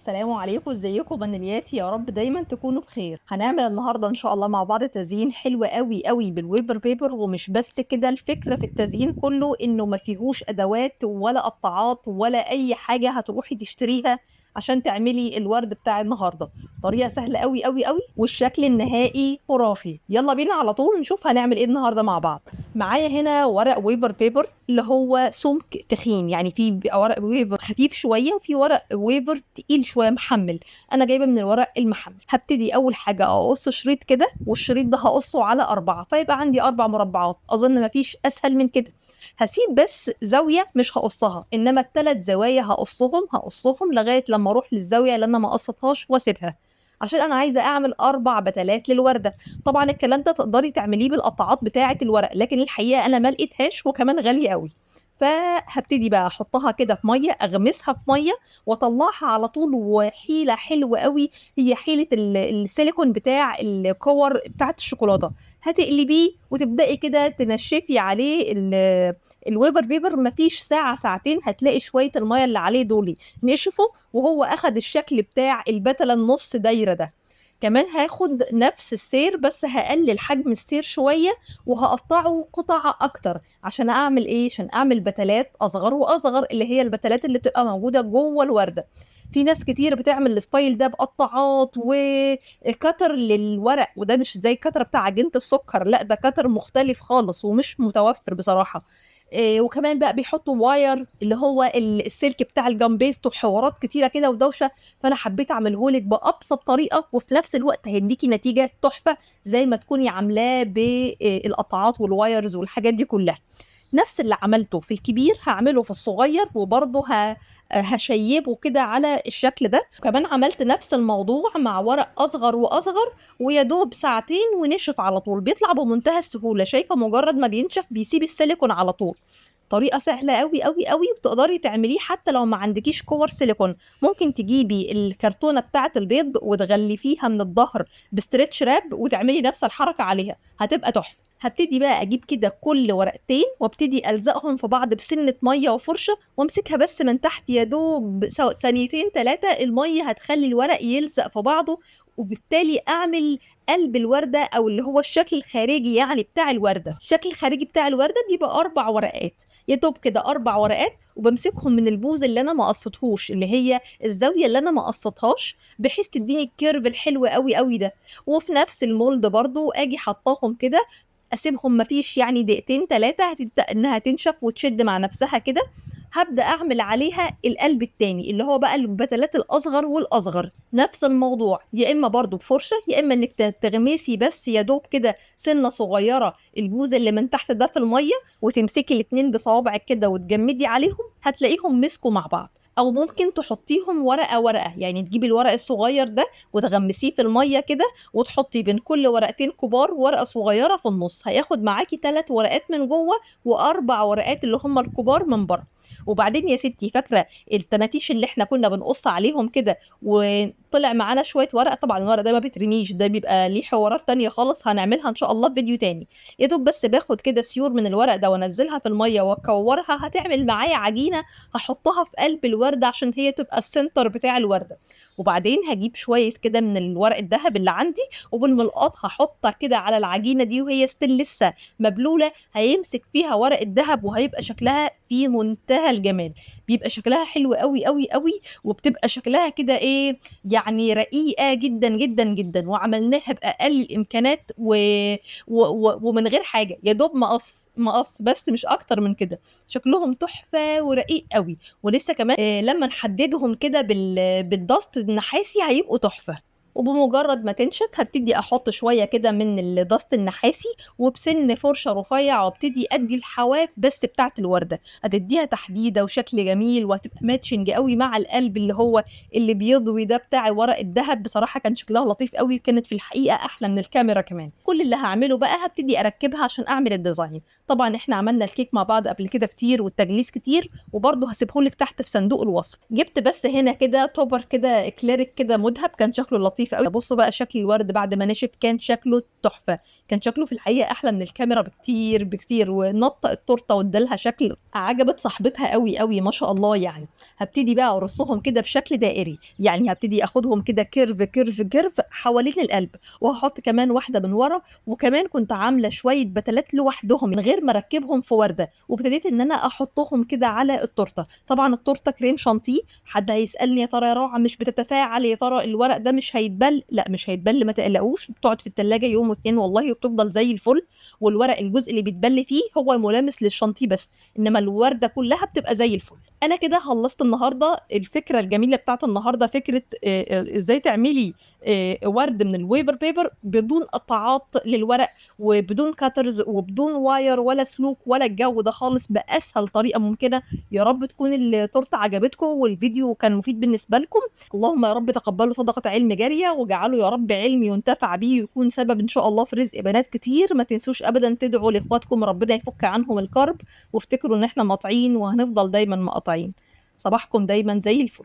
السلام عليكم، ازيكم بنياتي؟ يا رب دايما تكونوا بخير. هنعمل النهارده ان شاء الله مع بعض تزيين حلو قوي قوي بالويفر بيبر. ومش بس كده، الفكره في التزيين كله انه ما فيهوش ادوات ولا قطاعات ولا اي حاجه هتروحي تشتريها عشان تعملي الورد بتاع النهارده. طريقه سهله قوي قوي قوي والشكل النهائي خرافي. يلا بينا على طول نشوف هنعمل ايه النهارده مع بعض. معايا هنا ورق ويفر بيبر اللي هو سمك تخين، يعني في بيبقى ورق ويفر خفيف شويه وفي ورق ويفر تقيل شويه محمل. انا جايبه من الورق المحمل. هبتدي اول حاجه اقص شريط كده، والشريط ده هقصه على 4 فيبقى عندي 4 مربعات. اظن مفيش اسهل من كده. هسيب بس زاويه مش هقصها، انما ال3 زوايا هقصهم لغايه لما اروح للزاويه اللي انا ما قصتهاش واسيبها، عشان انا عايزه اعمل 4 بتلات للورده. طبعا الكلام ده تقدري تعمليه بالقطعات بتاعه الورق، لكن الحقيقه انا ما لقيتهاش وكمان غاليه قوي. فهبتدي بقى احطها كده في ميه، اغمسها في ميه واطلعها على طول. وحيله حلوه قوي هي حيله السيليكون بتاع الكور بتاعه الشوكولاته. هتقلبيه وتبداي كده تنشفي عليه الويفر بيبر. مفيش ساعه ساعتين هتلاقي شويه الميه اللي عليه دول نشفوا، وهو اخد الشكل بتاع البتله النص دايره ده. كمان هاخد نفس السير بس هقلل حجم السير شويه وهقطعه قطع اكتر. عشان اعمل ايه؟ عشان اعمل بتلات اصغر واصغر، اللي هي البتلات اللي بتبقى موجوده جوه الورده. في ناس كتير بتعمل الستايل ده بقطعات وكتر للورق، وده مش زي الكتر بتاع عجينه السكر، لا ده كتر مختلف خالص ومش متوفر بصراحه. وكمان بقى بيحطوا واير اللي هو السلك بتاع الجامبيست وحوارات كتيره كده ودوشه. فانا حبيت اعمله لك بابسط طريقه، وفي نفس الوقت هيديكي نتيجه تحفه زي ما تكوني عاملاه بالقطعات والوايرز والحاجات دي كلها. نفس اللي عملته في الكبير هعمله في الصغير، وبرضه هشيبه كده على الشكل ده. كمان عملت نفس الموضوع مع ورق اصغر واصغر، ويا دوب ساعتين ونشف على طول. بيطلع بمنتهى السهولة، شايفة مجرد ما بينشف بيسيب السيليكون على طول. طريقة سهلة قوي قوي قوي، وتقدري تعمليه حتى لو ما عندكيش كور سيليكون. ممكن تجيبي الكرتونة بتاعة البيض وتغلفيها من الظهر بستريتش راب وتعملي نفس الحركة عليها، هتبقى تحفة. هبتدي بقى اجيب كده كل ورقتين وابتدي الزقهم في بعض بسنة مية وفرشة، وامسكها بس من تحت يا دوب ثانيتين 3. المية هتخلي الورق يلزق في بعضه، وبالتالي اعمل قلب الوردة او اللي هو الشكل الخارجي يعني بتاع الوردة. الشكل الخارجي بتاع الوردة بيبقى 4 ورقات، يا دوب كده 4 ورقات. وبمسكهم من البوز اللي انا ما قصتهوش، اللي هي الزاوية اللي انا ما قصتهاش، بحيث تديني الكيرف الحلو قوي قوي ده. وفي نفس المولد برضو اجي حطاهم كده، اسيبهم مفيش يعني دقيقتين 3 هتبدأ انها تنشف وتشد مع نفسها كده. هبدأ اعمل عليها القلب التاني اللي هو بقى البتلات الاصغر والاصغر. نفس الموضوع، يا اما برضو بفرشة يا اما انك تغمسي بس يا دوب كده سنة صغيرة البوز اللي من تحت ده في المية، وتمسكي الاتنين بصوابعك كده وتجمدي عليهم، هتلاقيهم مسكوا مع بعض. او ممكن تحطيهم ورقة ورقة، يعني تجيبي الورق الصغير ده وتغمسيه في المية كده، وتحطي بين كل ورقتين كبار ورقة صغيرة في النص. هياخد معاكي 3 ورقات من جوه و4 ورقات اللي هم الكبار من بره. وبعدين يا ستي، فاكرة التناتيش اللي احنا كنا بنقص عليهم كده وطلع معانا شوية ورق؟ طبعا الورق ده ما بيترميش، ده بيبقى ليه حوارات تانية خالص هنعملها ان شاء الله في فيديو تاني. يا دوب بس باخد كده سيور من الورق ده وانزلها في المية واكورها، هتعمل معايا عجينة هحطها في قلب الوردة عشان هي تبقى السنتر بتاع الوردة. وبعدين هجيب شوية كده من الورق الذهب اللي عندي، وبالملقاط هحطها كده على العجينة دي وهي ستيل لسه مبلولة. هيمسك فيها ورق الذهب وهيبقى شكلها في منتهى الجمال. بيبقى شكلها حلو قوي قوي قوي، وبتبقى شكلها كده ايه، يعني رقيقة جدا جدا جدا. وعملناها بأقل الإمكانات ومن غير حاجة، يا دوب مقص بس مش أكتر من كده. شكلهم تحفة ورقيق قوي. ولسه كمان لما نحددهم كده بالضغط النحاسي هيبقوا تحفة. وبمجرد ما تنشف هبتدي احط شويه كده من الضغط النحاسي، وبسن فرشه رفيع وابتدي ادي الحواف بس بتاعت الورده. هتديها تحديده وشكل جميل، وهتبقى ماتشنج قوي مع القلب اللي هو اللي بيضوي ده بتاع ورق الذهب. بصراحه كان شكلها لطيف قوي، كانت في الحقيقه احلى من الكاميرا كمان. كل اللي هعمله بقى هبتدي اركبها عشان اعمل الديزاين. طبعا احنا عملنا الكيك مع بعض قبل كده كتير والتجليس كتير، وبرضه هسيبهولك تحت في صندوق الوصف. جبت بس هنا كده توبر كده اكليريك كده مذهب، كان شكله لطيف لطيف أوي. بُصّوا بقى شكل الورد بعد ما نشف كان شكله تحفة، كان شكله في الحقيقة أحلى من الكاميرا بكتير، بكتير، ونطّق التورتة وادّى لها شكل عجبت صاحبتها أوي، أوي ما شاء الله يعني. هابتدي بقى أرصهم كده بشكل دائري، يعني هابتدي آخدهم كده curve، curve، curve حوالين القلب، وهاحط كمان واحدة من ورا، وكمان كنت عاملة شوية بتلات لوحدهم من غير ما أركّبهم في وردة، وابتديت إن أنا أحطهم كده على التورتة. طبعًا التورتة كريم شانتيه، حد هيسألني يا ترى يا روعة مش بتتفاعل، يا ترى الورق ده مش هيتبل؟ لأ مش هيتبل ما تقلقوش، بتقعد في التلاجة يوم و2 والله وبتفضل زي الفل، والورق الجزء اللي بيتبل فيه هو الملامس للشانتيه بس، إنما الوردة كلها بتبقى زي الفل. أنا كده خلّصت النهارده الفكرة الجميلة بتاعة النهارده، فكرة إزاي تعملي ورد من الwaver paper بدون قطاعات للورق، وبدون cutters وبدون wire ولا سلوك ولا الجو ده خالص، بأسهل طريقة ممكنة. يا رب تكون التورتة عجبتكم والفيديو كان مفيد بالنسبة لكم. اللهم يا رب تقبلوا صدقة علم جارية، واجعلوا يا رب علم ينتفع بيه ويكون سبب إن شاء الله في رزق بنات كتير. ما تنسوش أبدًا تدعوا لإخواتكم ربنا يفك عنهم الكرب، وافتكروا إن إحنا مقاطعين وهنفضل دايمًا مقاطعين. صباحكم دايمًا زي الفل.